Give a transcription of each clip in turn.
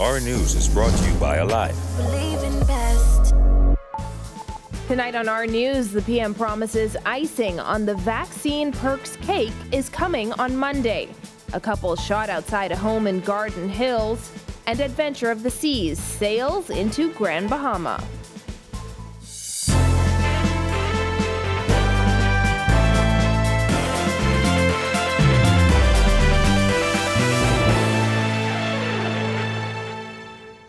Our News is brought to you by Alive. Believe in best. Tonight on Our News, the PM promises icing on the vaccine perks cake is coming on Monday. A couple shot outside a home in Garden Hills, and Adventure of the Seas sails into Grand Bahama.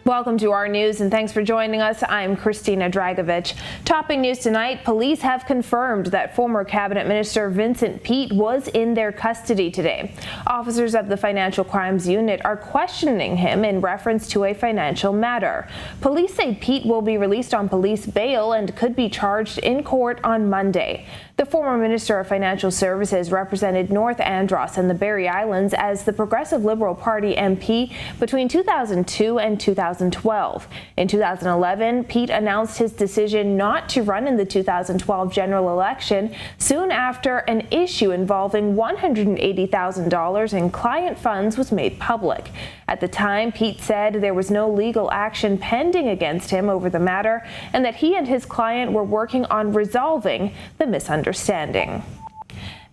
Welcome to Our News, and thanks for joining us. I'm Christina Dragovich. Topping news tonight, police have confirmed that former Cabinet Minister Vincent Pete was in their custody today. Officers of the Financial Crimes Unit are questioning him in reference to a financial matter. Police say Pete will be released on police bail and could be charged in court on Monday. The former Minister of Financial Services represented North Andros and the Barry Islands as the Progressive Liberal Party MP between 2002 and 2012. In 2011, Pete announced his decision not to run in the 2012 general election soon after an issue involving $180,000 in client funds was made public. At the time, Pete said there was no legal action pending against him over the matter and that he and his client were working on resolving the misunderstanding.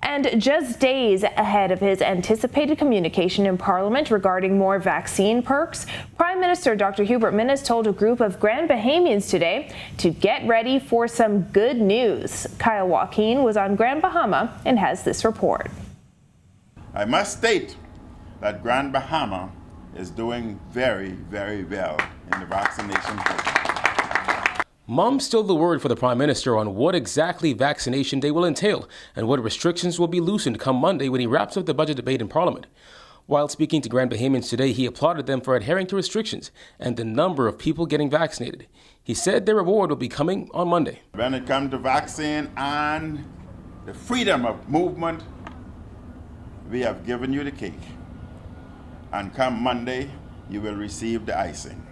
And just days ahead of his anticipated communication in Parliament regarding more vaccine perks, Prime Minister Dr. Hubert Minnis told a group of Grand Bahamians today to get ready for some good news. Kyle Joaquin was on Grand Bahama and has this report. I must state that Grand Bahama is doing very, very well in the vaccination program. Mom's still the word for the Prime Minister on what exactly Vaccination Day will entail and what restrictions will be loosened come Monday when he wraps up the budget debate in Parliament. While speaking to Grand Bahamians today, he applauded them for adhering to restrictions and the number of people getting vaccinated. He said their reward will be coming on Monday. When it comes to vaccine and the freedom of movement, we have given you the cake. And come Monday, you will receive the icing.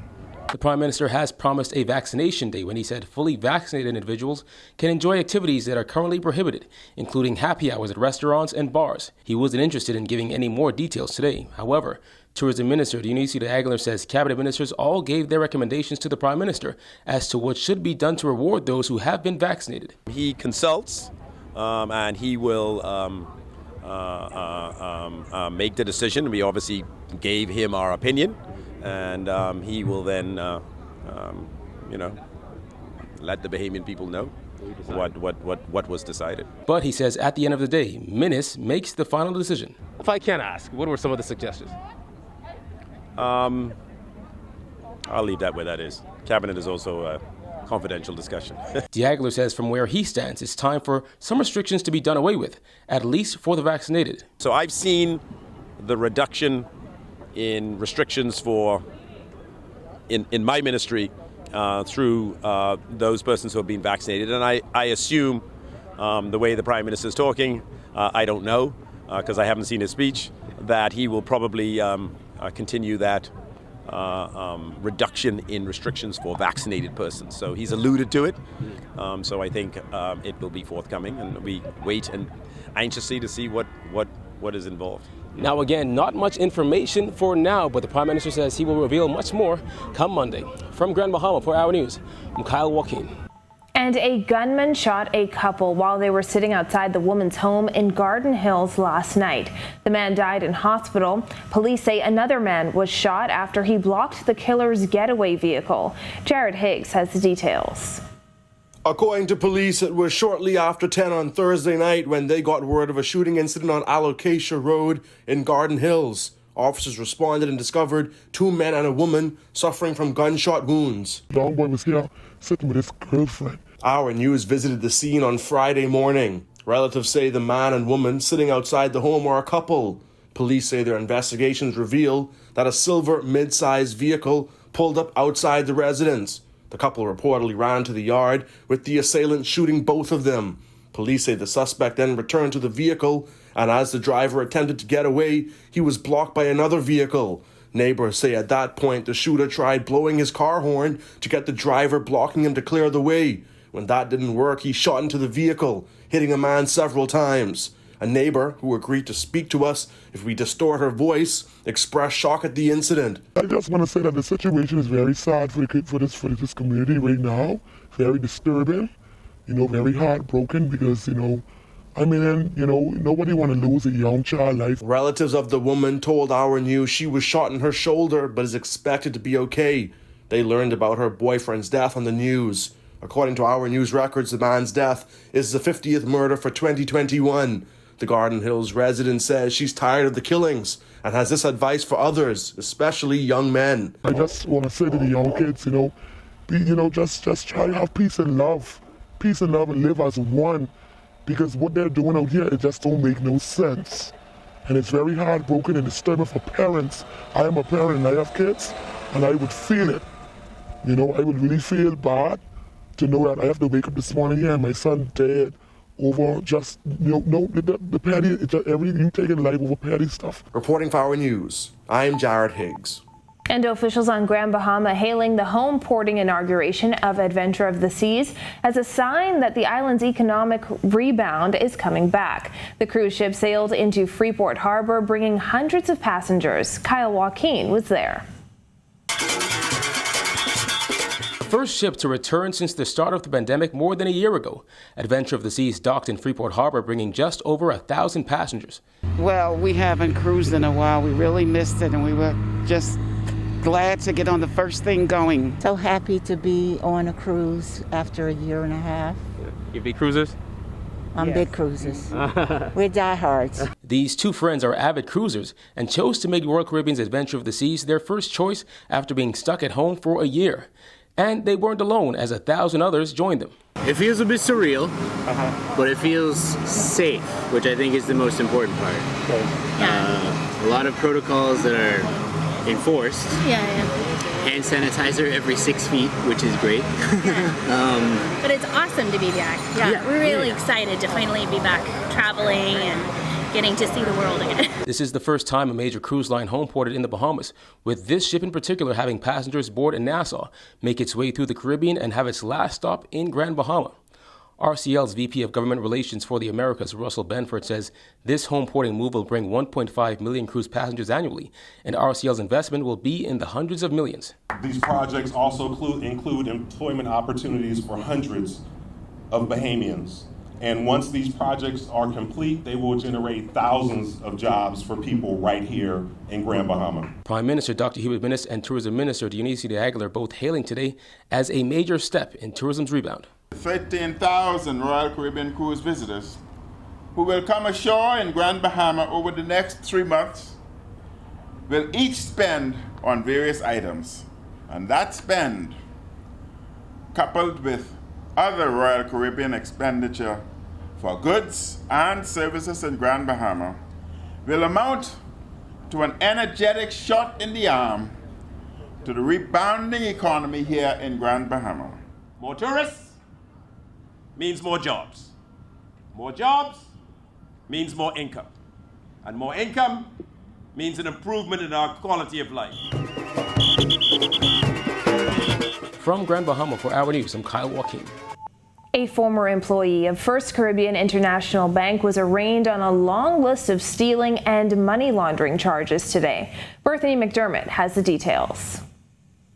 The Prime Minister has promised a vaccination day when he said fully vaccinated individuals can enjoy activities that are currently prohibited, including happy hours at restaurants and bars. He wasn't interested in giving any more details today. However, Tourism Minister Dionisio de Aguilar says cabinet ministers all gave their recommendations to the Prime Minister as to what should be done to reward those who have been vaccinated. He consults and he will make the decision. We obviously gave him our opinion. And he will then, let the Bahamian people know what was decided. But he says at the end of the day, Minnis makes the final decision. If I can ask, what were some of the suggestions? I'll leave that where that is. Cabinet is also a confidential discussion. De Aguilar says from where he stands, it's time for some restrictions to be done away with, at least for the vaccinated. So I've seen the reduction in restrictions for in my ministry through those persons who have been vaccinated, and I assume the way the Prime Minister is talking, I don't know because I haven't seen his speech, that he will probably continue that reduction in restrictions for vaccinated persons. So he's alluded to it. So I think it will be forthcoming, and we wait and anxiously to see what is involved. Now again, not much information for now, but the Prime Minister says he will reveal much more come Monday. From Grand Bahama for Our News, I'm Kyle Joaquin. And a gunman shot a couple while they were sitting outside the woman's home in Garden Hills last night. The man died in hospital. Police say another man was shot after he blocked the killer's getaway vehicle. Jared Higgs has the details. According to police, it was shortly after 10 on Thursday night when they got word of a shooting incident on Alocasia Road in Garden Hills. Officers responded and discovered two men and a woman suffering from gunshot wounds. The old boy was here sitting with his girlfriend. Our News visited the scene on Friday morning. Relatives say the man and woman sitting outside the home are a couple. Police say their investigations reveal that a silver mid-sized vehicle pulled up outside the residence. The couple reportedly ran to the yard, with the assailant shooting both of them. Police say the suspect then returned to the vehicle, and as the driver attempted to get away, he was blocked by another vehicle. Neighbors say at that point the shooter tried blowing his car horn to get the driver blocking him to clear the way. When that didn't work, he shot into the vehicle, hitting a man several times. A neighbor, who agreed to speak to us if we distort her voice, expressed shock at the incident. I just want to say that the situation is very sad for this community right now. Very disturbing, very heartbroken because, nobody want to lose a young child life. Relatives of the woman told Our News she was shot in her shoulder but is expected to be okay. They learned about her boyfriend's death on the news. According to Our News records, the man's death is the 50th murder for 2021. The Garden Hills resident says she's tired of the killings and has this advice for others, especially young men. I just want to say to the young kids, just try to have peace and love. Peace and love and live as one. Because what they're doing out here, it just don't make no sense. And it's very heartbroken and disturbing for parents. I am a parent and I have kids, and I would feel it. I would really feel bad to know that I have to wake up this morning here and my son dead over just, the petty, it's just everything taking life over petty stuff. Reporting for Our News, I'm Jared Higgs. And officials on Grand Bahama hailing the homeporting inauguration of Adventure of the Seas as a sign that the island's economic rebound is coming back. The cruise ship sailed into Freeport Harbor, bringing hundreds of passengers. Kyle Joaquin was there. First ship to return since the start of the pandemic more than a year ago. Adventure of the Seas docked in Freeport Harbor, bringing just over 1,000 passengers. Well, we haven't cruised in a while. We really missed it, and we were just glad to get on the first thing going. So happy to be on a cruise after a year and a half. You big cruisers? I'm Yes. big cruisers. We're diehards. These two friends are avid cruisers and chose to make Royal Caribbean's Adventure of the Seas their first choice after being stuck at home for a year. And they weren't alone, as 1,000 others joined them. It feels a bit surreal, but it feels safe, which I think is the most important part. A lot of protocols that are enforced. Hand sanitizer every 6 feet, which is great. But it's awesome to be back. We're really excited to finally be back traveling and getting to see the world again. This is the first time a major cruise line homeported in the Bahamas, with this ship in particular having passengers board in Nassau, make its way through the Caribbean and have its last stop in Grand Bahama. RCL's VP of Government Relations for the Americas, Russell Benford, says this homeporting move will bring 1.5 million cruise passengers annually, and RCL's investment will be in the hundreds of millions. These projects also include employment opportunities for hundreds of Bahamians. And once these projects are complete, they will generate thousands of jobs for people right here in Grand Bahama. Prime Minister Dr. Hubert Minnis and Tourism Minister Dionisio de Aguilar both hailing today as a major step in tourism's rebound. 13,000 Royal Caribbean cruise visitors who will come ashore in Grand Bahama over the next 3 months will each spend on various items. And that spend, coupled with other Royal Caribbean expenditure for goods and services in Grand Bahama, will amount to an energetic shot in the arm to the rebounding economy here in Grand Bahama. More tourists means more jobs. More jobs means more income. And more income means an improvement in our quality of life. From Grand Bahama for Our News, I'm Kyle Joaquin. A former employee of First Caribbean International Bank was arraigned on a long list of stealing and money laundering charges today. Bethany McDermott has the details.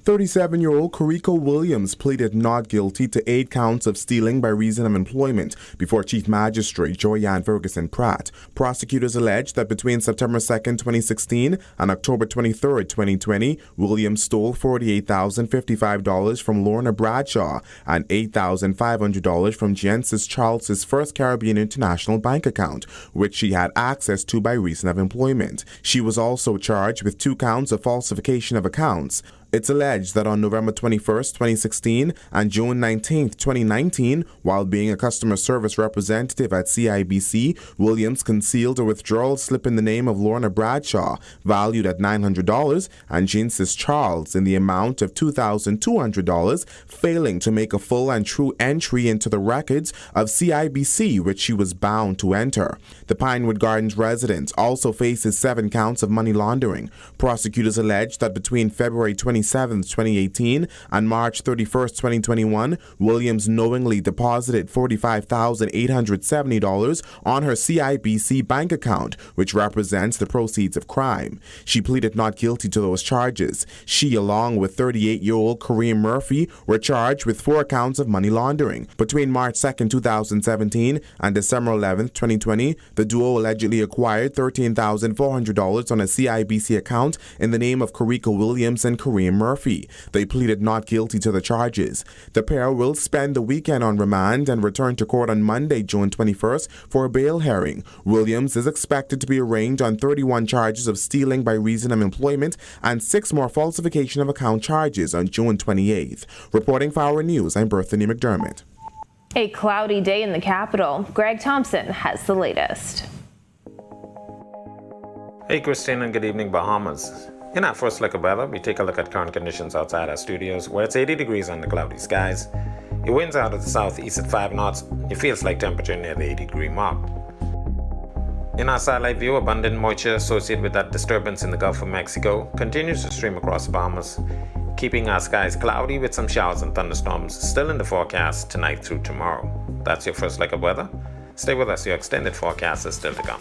37-year-old Carrico Williams pleaded not guilty to 8 counts of stealing by reason of employment before Chief Magistrate Joyanne Ferguson Pratt. Prosecutors alleged that between September 2, 2016 and October 23, 2020, Williams stole $48,055 from Lorna Bradshaw and $8,500 from Jensis Charles's First Caribbean International Bank account, which she had access to by reason of employment. She was also charged with 2 counts of falsification of accounts. It's alleged that on November 21, 2016 and June 19, 2019, while being a customer service representative at CIBC, Williams concealed a withdrawal slip in the name of Lorna Bradshaw, valued at $900, and Jensis Charles in the amount of $2,200, failing to make a full and true entry into the records of CIBC, which she was bound to enter. The Pinewood Gardens resident also faces 7 counts of money laundering. Prosecutors allege that between February 2016 27, 2018 and March 31, 2021, Williams knowingly deposited $45,870 on her CIBC bank account, which represents the proceeds of crime. She pleaded not guilty to those charges. She, along with 38-year-old Kareem Murphy, were charged with 4 counts of money laundering. Between March 2, 2017 and December 11, 2020, the duo allegedly acquired $13,400 on a CIBC account in the name of Karika Williams and Kareem Murphy. They pleaded not guilty to the charges. The pair will spend the weekend on remand and return to court on Monday, June 21st for a bail hearing. Williams is expected to be arraigned on 31 charges of stealing by reason of employment and 6 more falsification of account charges on June 28th. Reporting for Our News, I'm Berthany McDermott. A cloudy day in the capital. Greg Thompson has the latest. Hey Christine, and good evening Bahamas. In our first look at weather, we take a look at current conditions outside our studios where it's 80 degrees under cloudy skies. It winds out of the southeast at 5 knots. It feels like temperature near the 80 degree mark. In our satellite view, abundant moisture associated with that disturbance in the Gulf of Mexico continues to stream across the Bahamas, keeping our skies cloudy with some showers and thunderstorms still in the forecast tonight through tomorrow. That's your first look at weather. Stay with us, your extended forecast is still to come.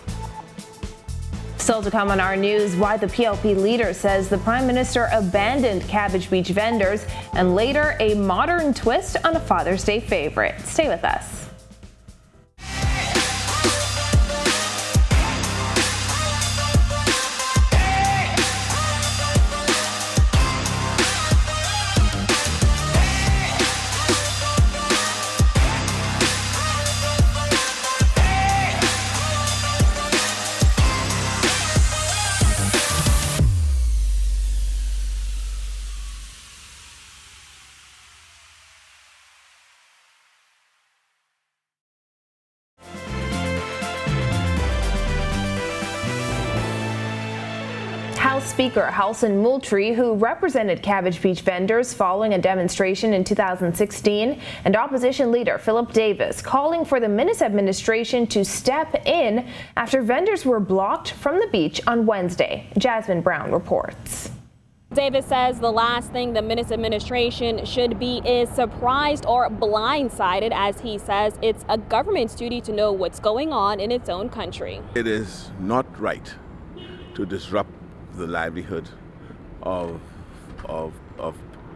Still to come on Our News, why the PLP leader says the Prime Minister abandoned Cabbage Beach vendors, and later a modern twist on a Father's Day favorite. Stay with us. House Speaker Halson Moultrie, who represented Cabbage Beach vendors following a demonstration in 2016, and opposition leader Philip Davis calling for the Minnis administration to step in after vendors were blocked from the beach on Wednesday. Jasmine Brown reports. Davis says the last thing the Minnis administration should be is surprised or blindsided, as he says it's a government's duty to know what's going on in its own country. It is not right to disrupt the livelihood of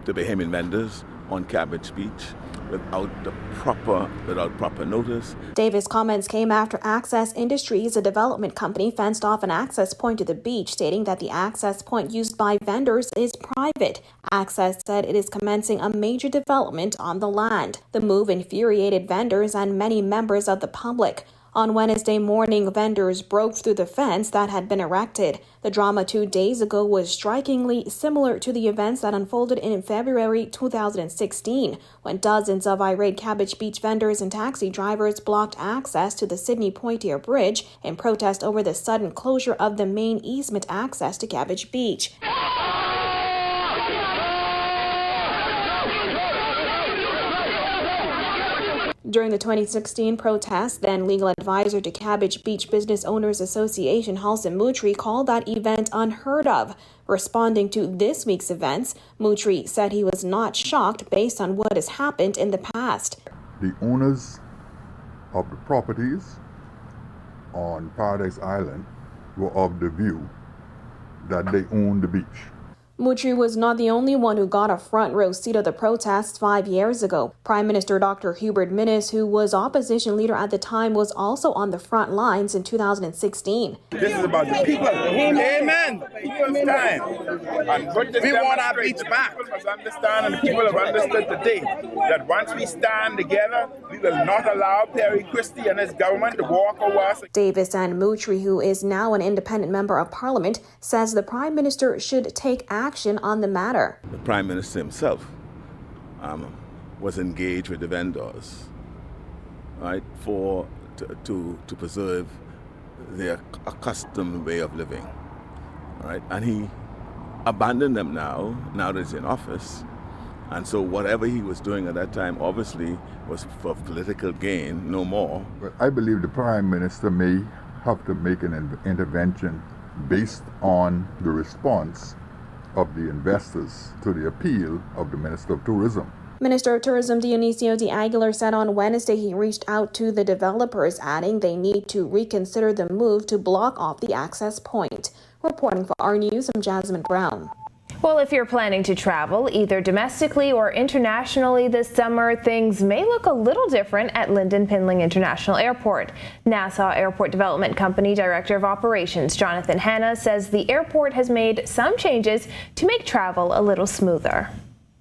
the Bahamian vendors on Cabbage Beach without proper notice. Davis' comments came after Access Industries, a development company, fenced off an access point to the beach, stating that the access point used by vendors is private. Access said it is commencing a major development on the land. The move infuriated vendors and many members of the public. On Wednesday morning, vendors broke through the fence that had been erected. The drama 2 days ago was strikingly similar to the events that unfolded in February 2016, when dozens of irate Cabbage Beach vendors and taxi drivers blocked access to the Sydney Poitier Bridge in protest over the sudden closure of the main easement access to Cabbage Beach. During the 2016 protest, then legal advisor to Cabbage Beach Business Owners Association Halson Moultrie called that event unheard of. Responding to this week's events, Moultrie said he was not shocked based on what has happened in the past. The owners of the properties on Paradise Island were of the view that they own the beach. Moultrie was not the only one who got a front row seat of the protests 5 years ago. Prime Minister Dr. Hubert Minnis, who was opposition leader at the time, was also on the front lines in 2016. This is about the people. Amen. People's time. And we want our beach back. People must understand, and the people have understood today, that once we stand together, we will not allow Perry Christie and his government to walk over us. Davis and Moultrie, who is now an independent member of Parliament, says the Prime Minister should take action on the matter. The Prime Minister himself was engaged with the vendors, right, to preserve their accustomed way of living, right, and he abandoned them now that he's in office, and so whatever he was doing at that time obviously was for political gain, no more. But I believe the Prime Minister may have to make an intervention based on the response of the investors to the appeal of the Minister of Tourism. Minister of Tourism Dionisio de Aguilar said on Wednesday he reached out to the developers, adding they need to reconsider the move to block off the access point. Reporting for our News, I'm Jasmine Brown. Well, if you're planning to travel either domestically or internationally this summer, things may look a little different at Lynden Pindling International Airport. Nassau Airport Development Company Director of Operations Jonathan Hanna says the airport has made some changes to make travel a little smoother.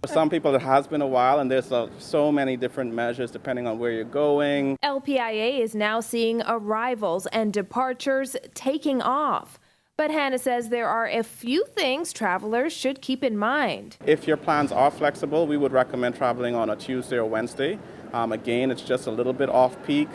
For some people it has been a while, and there's so many different measures depending on where you're going. LPIA is now seeing arrivals and departures taking off. But Hannah says there are a few things travelers should keep in mind. If your plans are flexible, we would recommend traveling on a Tuesday or Wednesday. Again, it's just a little bit off-peak.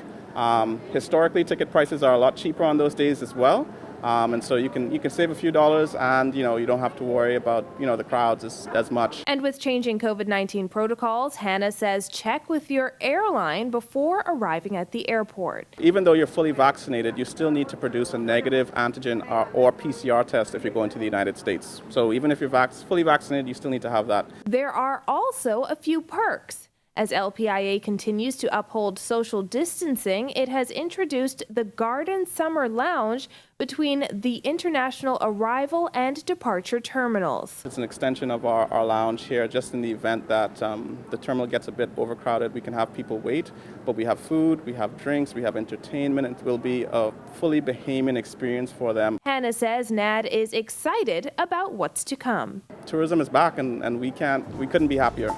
Historically, ticket prices are a lot cheaper on those days as well. And so you can save a few dollars, and you don't have to worry about the crowds as much. And with changing COVID-19 protocols, Hannah says check with your airline before arriving at the airport. Even though you're fully vaccinated, you still need to produce a negative antigen or PCR test if you're going to the United States. So even if you're fully vaccinated, you still need to have that. There are also a few perks. As LPIA continues to uphold social distancing, it has introduced the Garden Summer Lounge between the international arrival and departure terminals. It's an extension of our lounge here, just in the event that the terminal gets a bit overcrowded. We can have people wait, but we have food, we have drinks, we have entertainment. It will be a fully Bahamian experience for them. Hannah says NAD is excited about what's to come. Tourism is back, and we couldn't be happier.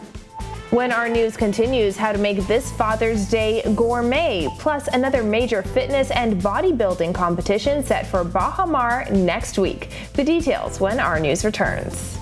When our news continues, how to make this Father's Day gourmet, plus another major fitness and bodybuilding competition set for Baha Mar next week. The details when our news returns.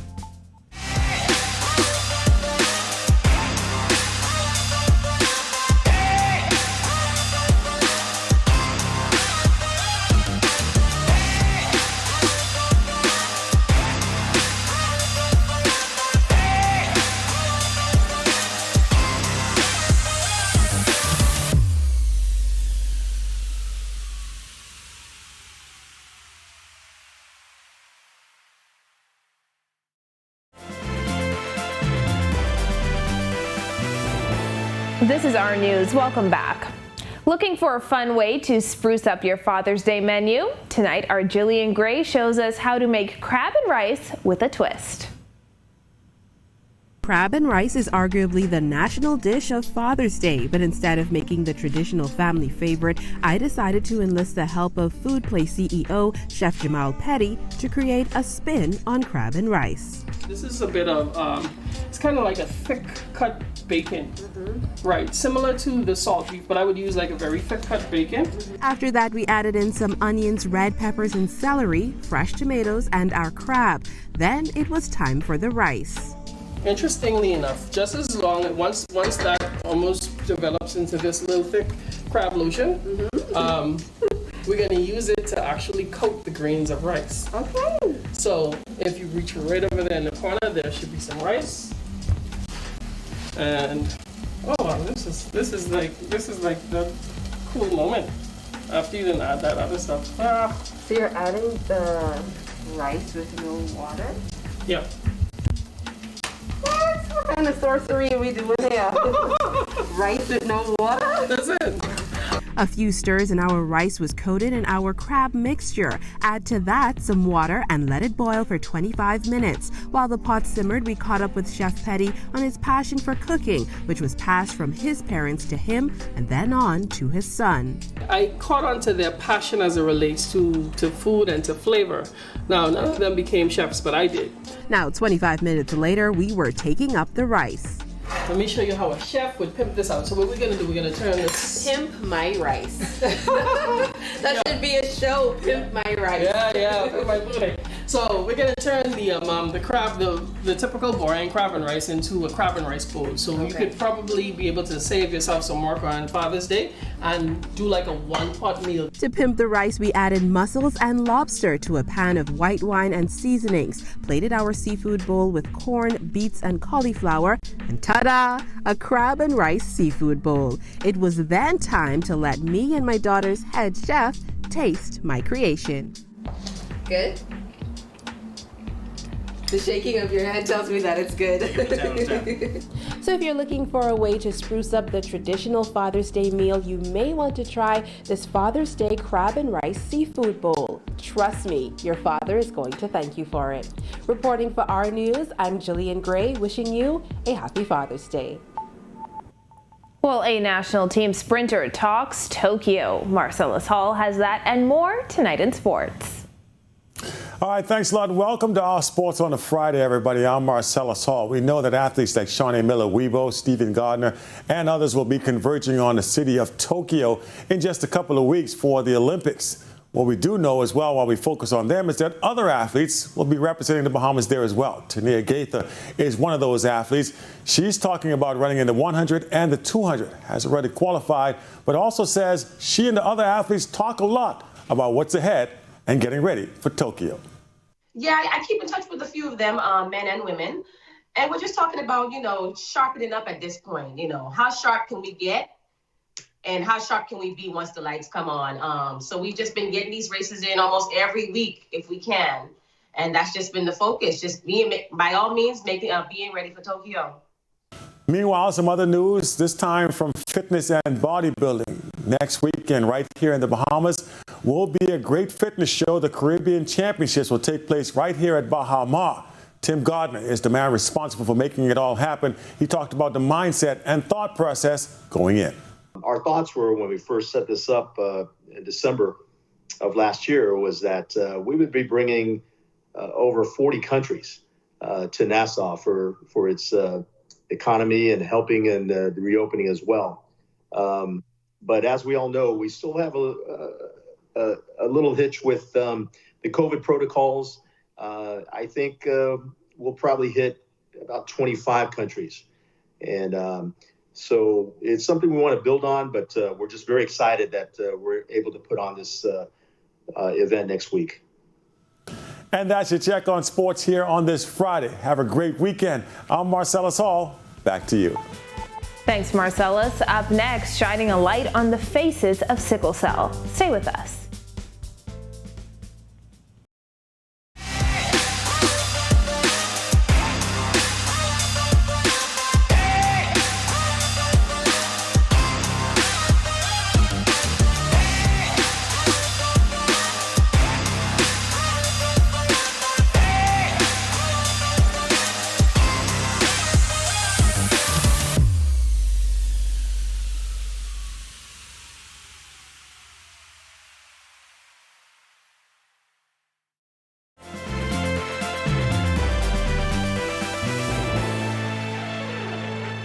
This is our news. Welcome back. Looking for a fun way to spruce up your Father's Day menu? Tonight, our Jillian Gray shows us how to make crab and rice with a twist. Crab and rice is arguably the national dish of Father's Day, but instead of making the traditional family favorite, I decided to enlist the help of Food Place CEO Chef Jamal Petty to create a spin on crab and rice. This is a bit of, it's kind of like a thick cut bacon, right? Similar to the salt beef, but I would use like a very thick cut bacon. After that, we added in some onions, red peppers, and celery, fresh tomatoes, and our crab. Then it was time for the rice. Interestingly enough, just as long once that almost develops into this little thick crab lotion, we're going to use it to actually coat the grains of rice. Okay. So if you reach right over there in the corner, there should be some rice. And oh wow, this is like the cool moment after you didn't add that other stuff. So you're adding the rice with no water? Yeah. What kind of sorcery are we doing here? Rice with no water? That's it. A few stirs and our rice was coated in our crab mixture. Add to that some water and let it boil for 25 minutes. While the pot simmered, we caught up with Chef Petty on his passion for cooking, which was passed from his parents to him and then on to his son. I caught on to their passion as it relates to food and to flavor. Now, none of them became chefs, but I did. Now, 25 minutes later, we were taking up the rice. Let me show you how a chef would pimp this out. So what we're going to do, we're going to turn this... Pimp my rice. That should be a show, Pimp My Rice. Yeah, pimp my booty. So we're going to turn the crab, the typical boring crab and rice into a crab and rice bowl. So you could probably be able to save yourself some work on Father's Day and do like a one-pot meal. To pimp the rice, we added mussels and lobster to a pan of white wine and seasonings, plated our seafood bowl with corn, beets, and cauliflower, and ta-da! A crab and rice seafood bowl. It was then time to let me and my daughter's head chef taste my creation. Good? The shaking of your head tells me that it's good. So if you're looking for a way to spruce up the traditional Father's Day meal, you may want to try this Father's Day crab and rice seafood bowl. Trust me, your father is going to thank you for it. Reporting for our news, I'm Jillian Gray, wishing you a happy Father's Day. Well, a national team sprinter talks Tokyo. Marcellus Hall has that and more tonight in sports. All right, thanks a lot. Welcome to Our Sports on a Friday, everybody. I'm Marcellus Hall. We know that athletes like Shawnee Miller-Weibo, Stephen Gardner, and others will be converging on the city of Tokyo in just a couple of weeks for the Olympics. What we do know as well, while we focus on them, is that other athletes will be representing the Bahamas there as well. Tania Gaither is one of those athletes. She's talking about running in the 100 and the 200, has already qualified, but also says she and the other athletes talk a lot about what's ahead and getting ready for Tokyo. Yeah, I keep in touch with a few of them, men and women. And we're just talking about, sharpening up at this point. How sharp can we get and how sharp can we be once the lights come on? So we've just been getting these races in almost every week if we can. And that's just been the focus, just being, by all means, being ready for Tokyo. Meanwhile, some other news, this time from fitness and bodybuilding. Next weekend, right here in the Bahamas, will be a great fitness show. The Caribbean Championships will take place right here at Baha Ma. Tim Gardner is the man responsible for making it all happen. He talked about the mindset and thought process going in. Our thoughts were, when we first set this up in December of last year, was that we would be bringing over 40 countries to Nassau for its economy and helping in the reopening as well. But as we all know, we still have a little hitch with the COVID protocols. I think we'll probably hit about 25 countries. And so it's something we want to build on, but we're just very excited that we're able to put on this event next week. And that's your check on sports here on this Friday. Have a great weekend. I'm Marcellus Hall. Back to you. Thanks, Marcellus. Up next, shining a light on the faces of sickle cell. Stay with us.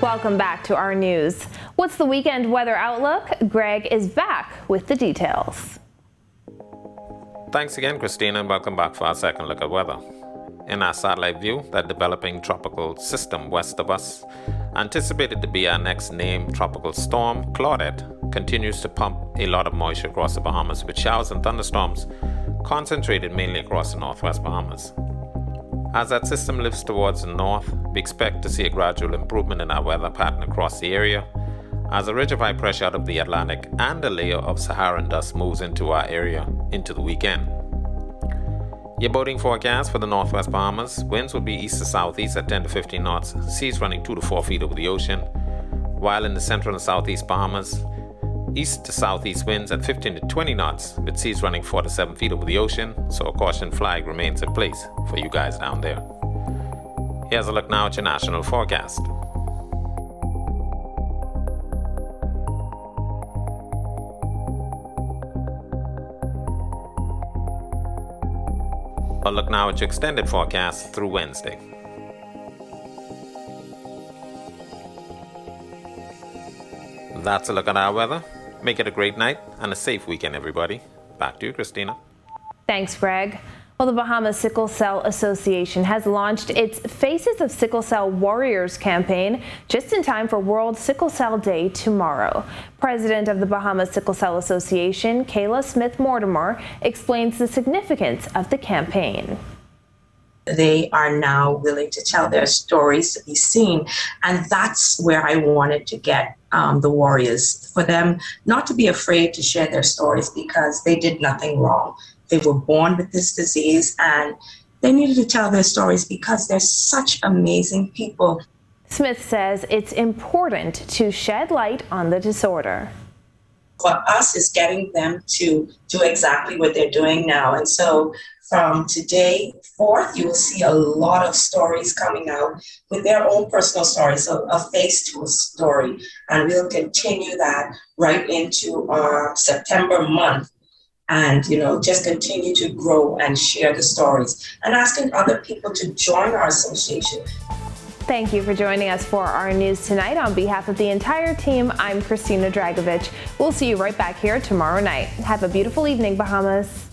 Welcome back to our news. What's the weekend weather outlook? Greg is back with the details. Thanks again, Christina, and welcome back for our second look at weather. In our satellite view, that developing tropical system west of us, anticipated to be our next named tropical storm, Claudette, continues to pump a lot of moisture across the Bahamas with showers and thunderstorms concentrated mainly across the northwest Bahamas. As that system lifts towards the north, we expect to see a gradual improvement in our weather pattern across the area as a ridge of high pressure out of the Atlantic and a layer of Saharan dust moves into our area into the weekend. Your boating forecast for the northwest Bahamas: winds will be east to southeast at 10 to 15 knots, seas running 2 to 4 feet over the ocean, while in the central and southeast Bahamas, east to southeast winds at 15 to 20 knots, with seas running 4 to 7 feet over the ocean, so a caution flag remains in place for you guys down there. Here's a look now at your national forecast. A look now at your extended forecast through Wednesday. That's a look at our weather. Make it a great night and a safe weekend, everybody. Back to you, Christina. Thanks, Greg. Well, the Bahamas Sickle Cell Association has launched its Faces of Sickle Cell Warriors campaign just in time for World Sickle Cell Day tomorrow. President of the Bahamas Sickle Cell Association, Kayla Smith-Mortimer, explains the significance of the campaign. They are now willing to tell their stories, to be seen. And that's where I wanted to get the warriors, for them not to be afraid to share their stories because they did nothing wrong. They were born with this disease, and They needed to tell their stories because they're such amazing people. Smith says it's important to shed light on the disorder. For us, is getting them to do exactly what they're doing now. And so from today forth, you will see a lot of stories coming out with their own personal stories, a face to a story. And we'll continue that right into our September month. And, you know, just continue to grow and share the stories and asking other people to join our association. Thank you for joining us for our news tonight. On behalf of the entire team, I'm Christina Dragovich. We'll see you right back here tomorrow night. Have a beautiful evening, Bahamas.